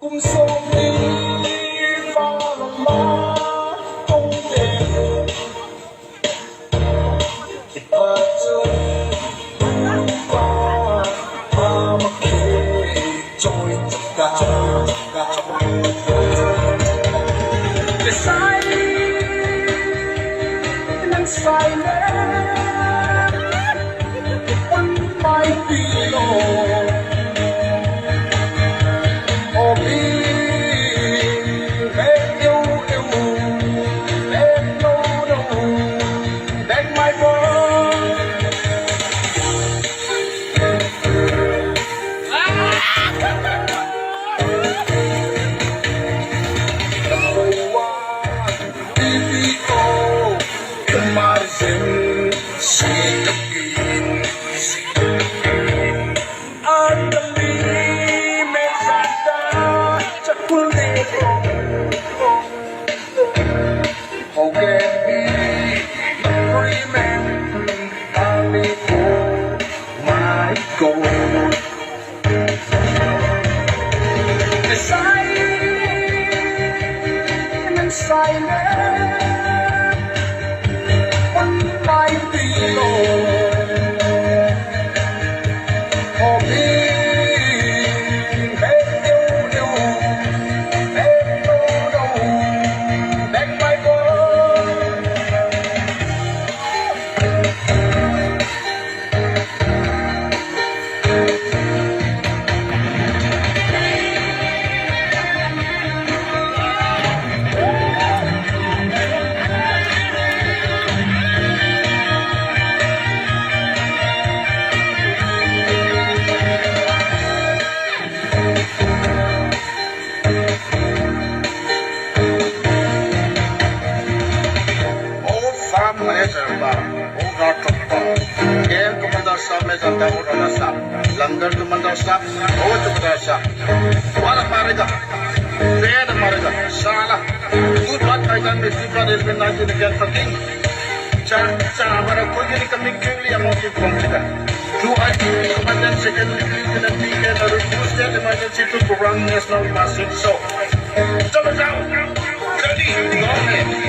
Cùng sông đi ba la không về và chân qua ba mặc kệ trôi tất cả để sai nắng sai lên quanh mai vì lộ लंगर तो मंदिर साफ हो चुका है वाला मारेगा फेड मारेगा साला तू बात आएगा में सीपा रेल में नाची ने क्या फकिंग चार चार हमारा कोई नहीं कमी क्यों लिया मौके कौन लेगा तू आज कमांडर सेकंड लिखने के लिए के और दूसरे इमरजेंसी तो प्रोग्राम नेशनल मासिक सो चलो जाओ रेडी गो है